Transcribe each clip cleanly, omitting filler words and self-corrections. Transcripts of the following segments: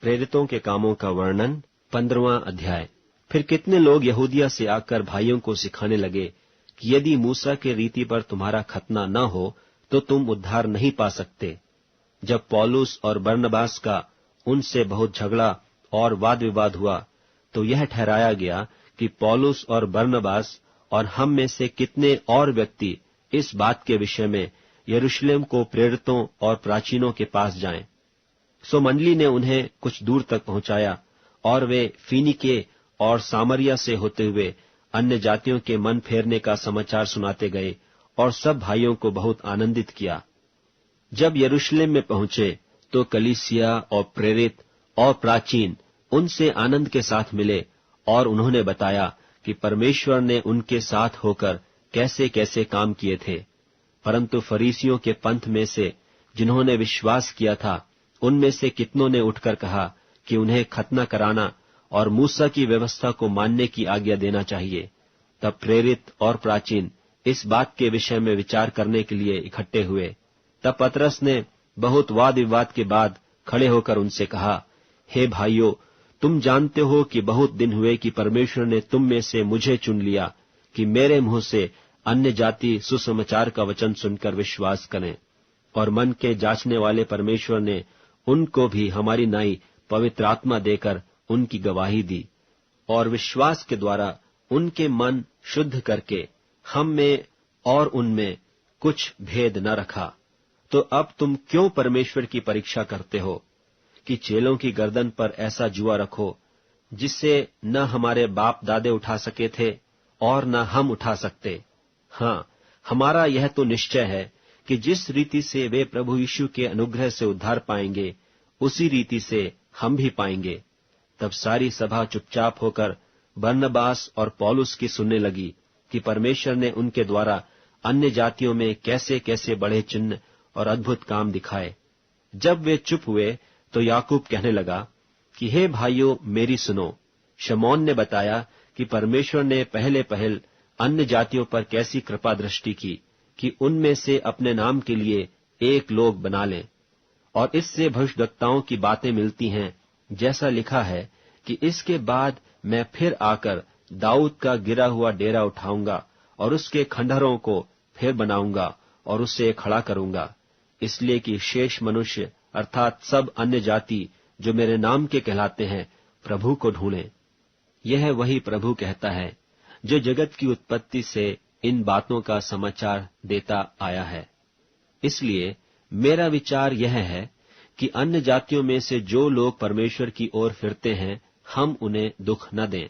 प्रेरितों के कामों का वर्णन 15वां अध्याय। फिर कितने लोग यहूदिया से आकर भाइयों को सिखाने लगे कि यदि मूसा के रीति पर तुम्हारा खतना न हो तो तुम उद्धार नहीं पा सकते। जब पौलुस और बरनबास का उनसे बहुत झगड़ा और वाद विवाद हुआ तो यह ठहराया गया कि पौलुस और बरनबास और हम में से कितने और व्यक्ति इस बात के विषय में यरूशलेम को प्रेरितों और प्राचीनों के पास जाएं। सो मंडली ने उन्हें कुछ दूर तक पहुंचाया और वे फीनीके और सामरिया से होते हुए अन्य जातियों के मन फेरने का समाचार सुनाते गए और सब भाइयों को बहुत आनंदित किया। जब यरूशलेम में पहुंचे तो कलीसिया और प्रेरित और प्राचीन उनसे आनंद के साथ मिले और उन्होंने बताया कि परमेश्वर ने उनके साथ होकर कैसे कैसे काम किए थे। परंतु फरीसियों के पंथ में से जिन्होंने विश्वास किया था, उनमें से कितनों ने उठकर कहा कि उन्हें खतना कराना और मूसा की व्यवस्था को मानने की आज्ञा देना चाहिए। तब प्रेरित और प्राचीन इस बात के विषय में विचार करने के लिए इकट्ठे हुए। तब पतरस ने बहुत वाद विवाद के बाद खड़े होकर उनसे कहा, हे भाइयों, तुम जानते हो कि बहुत दिन हुए कि परमेश्वर ने तुम में से मुझे चुन लिया कि मेरे मुंह से अन्य जाति सुसमाचार का वचन सुनकर विश्वास करें, और मन के जांचने वाले परमेश्वर ने उनको भी हमारी नाई पवित्र आत्मा देकर उनकी गवाही दी और विश्वास के द्वारा उनके मन शुद्ध करके हम में और उनमें कुछ भेद न रखा। तो अब तुम क्यों परमेश्वर की परीक्षा करते हो कि चेलों की गर्दन पर ऐसा जुआ रखो जिससे न हमारे बाप दादे उठा सके थे और न हम उठा सकते। हाँ, हमारा यह तो निश्चय है कि जिस रीति से वे प्रभु यीशु के अनुग्रह से उद्धार पाएंगे, उसी रीति से हम भी पाएंगे। तब सारी सभा चुपचाप होकर बरनबास और पौलुस की सुनने लगी कि परमेश्वर ने उनके द्वारा अन्य जातियों में कैसे कैसे बड़े चिन्ह और अद्भुत काम दिखाए। जब वे चुप हुए तो याकूब कहने लगा कि हे भाइयों, मेरी सुनो। शमौन ने बताया कि परमेश्वर ने पहले पहल अन्य जातियों पर कैसी कृपा दृष्टि की कि उनमें से अपने नाम के लिए एक लोग बना लें। और इससे भविष्यद्वक्ताओं की बातें मिलती हैं, जैसा लिखा है कि इसके बाद मैं फिर आकर दाऊद का गिरा हुआ डेरा उठाऊंगा और उसके खंडहरों को फिर बनाऊंगा और उसे खड़ा करूंगा, इसलिए कि शेष मनुष्य अर्थात सब अन्य जाति जो मेरे नाम के कहलाते हैं प्रभु को ढूंढें। यह वही प्रभु कहता है जो जगत की उत्पत्ति से इन बातों का समाचार देता आया है। इसलिए मेरा विचार यह है कि अन्य जातियों में से जो लोग परमेश्वर की ओर फिरते हैं, हम उन्हें दुख न दें,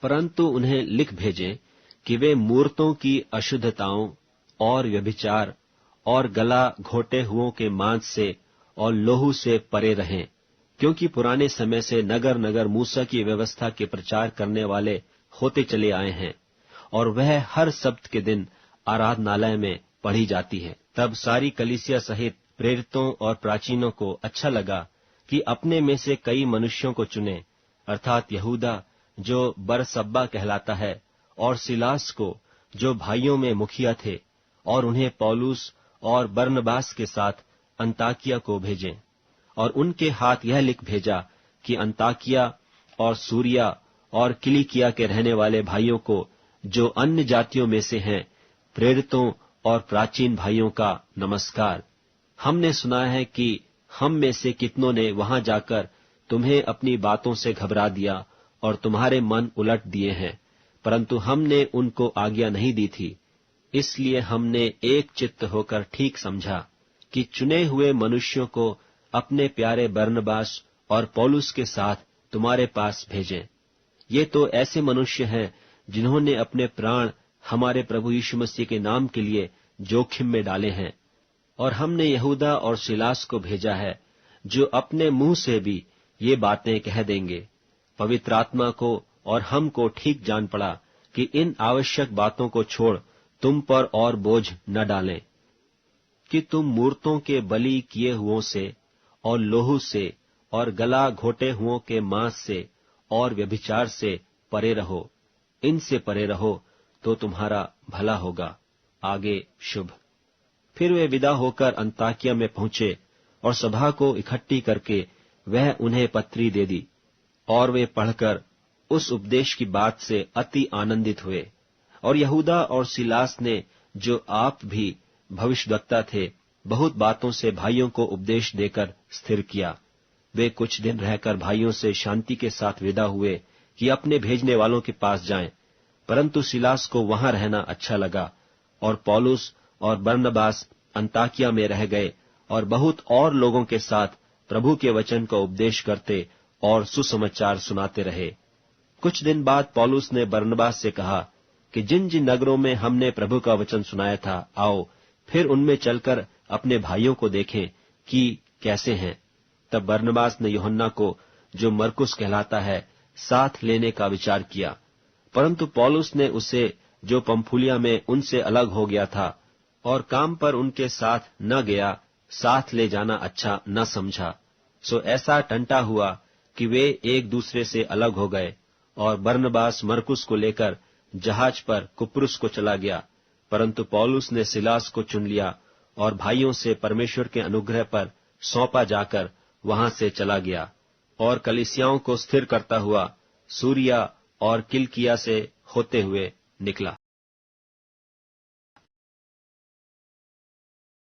परंतु उन्हें लिख भेजें कि वे मूर्तों की अशुद्धताओं और व्यभिचार और गला घोटे हुओं के मांस से और लोहू से परे रहें, क्योंकि पुराने समय से नगर नगर मूसा की व्यवस्था के प्रचार करने वाले होते चले आए हैं और वह हर सब्त के दिन आराधनालय में पढ़ी जाती है। तब सारी कलीसिया सहित प्रेरितों और प्राचीनों को अच्छा लगा कि अपने में से कई मनुष्यों को चुने, अर्थात यहूदा जो बरसब्बा कहलाता है और सिलास को जो भाइयों में मुखिया थे, और उन्हें पौलुस और बरनबास के साथ अंताकिया को भेजें और उनके हाथ यह लिख भेजा कि अंताकिया और सूरिया और किलिकिया के रहने वाले भाइयों को जो अन्य जातियों में से हैं, प्रेरितों और प्राचीन भाइयों का नमस्कार। हमने सुना है कि हम में से कितनों ने वहां जाकर तुम्हें अपनी बातों से घबरा दिया और तुम्हारे मन उलट दिए हैं, परंतु हमने उनको आज्ञा नहीं दी थी। इसलिए हमने एक चित्त होकर ठीक समझा कि चुने हुए मनुष्यों को अपने प्यारे बरनबास और पौलुस के साथ तुम्हारे पास भेजें। ये तो ऐसे मनुष्य हैं जिन्होंने अपने प्राण हमारे प्रभु यीशु मसीह के नाम के लिए जोखिम में डाले हैं। और हमने यहूदा और सिलास को भेजा है, जो अपने मुंह से भी ये बातें कह देंगे। पवित्र आत्मा को और हमको ठीक जान पड़ा कि इन आवश्यक बातों को छोड़ तुम पर और बोझ न डालें, कि तुम मूर्तों के बलि किए हुओं से और लोहू से और गला घोटे हुओं के मांस से और व्यभिचार से परे रहो। इनसे परे रहो तो तुम्हारा भला होगा। आगे शुभ। फिर वे विदा होकर अंताकिया में पहुंचे और सभा को इकट्ठी करके वह उन्हें पत्री दे दी, और वे पढ़कर उस उपदेश की बात से अति आनंदित हुए। और यहूदा और सिलास ने, जो आप भी भविष्यद्वक्ता थे, बहुत बातों से भाइयों को उपदेश देकर स्थिर किया। वे कुछ दिन रहकर भाइयों से शांति के साथ विदा हुए कि अपने भेजने वालों के पास जाएं, परंतु सिलास को वहां रहना अच्छा लगा, और पौलुस और बरनबास अंताकिया में रह गए और बहुत और लोगों के साथ प्रभु के वचन का उपदेश करते और सुसमाचार सुनाते रहे। कुछ दिन बाद पौलुस ने बरनबास से कहा कि जिन जिन नगरों में हमने प्रभु का वचन सुनाया था, आओ फिर उनमें चलकर अपने भाइयों को देखें कि कैसे हैं। तब बरनबास ने यूहन्ना को, जो मरकुस कहलाता है, साथ लेने का विचार किया, परंतु पौलुस ने उसे, जो पंफूलिया में उनसे अलग हो गया था और काम पर उनके साथ न गया, साथ ले जाना अच्छा न समझा। सो ऐसा टंटा हुआ कि वे एक दूसरे से अलग हो गए, और बरनबास मरकुस को लेकर जहाज पर कुप्रुस को चला गया, परंतु पौलुस ने सिलास को चुन लिया और भाइयों से परमेश्वर के अनुग्रह पर सौंपा जाकर वहां से चला गया, और कलीसियाओं को स्थिर करता हुआ सूरिया और किलकिया से होते हुए निकला।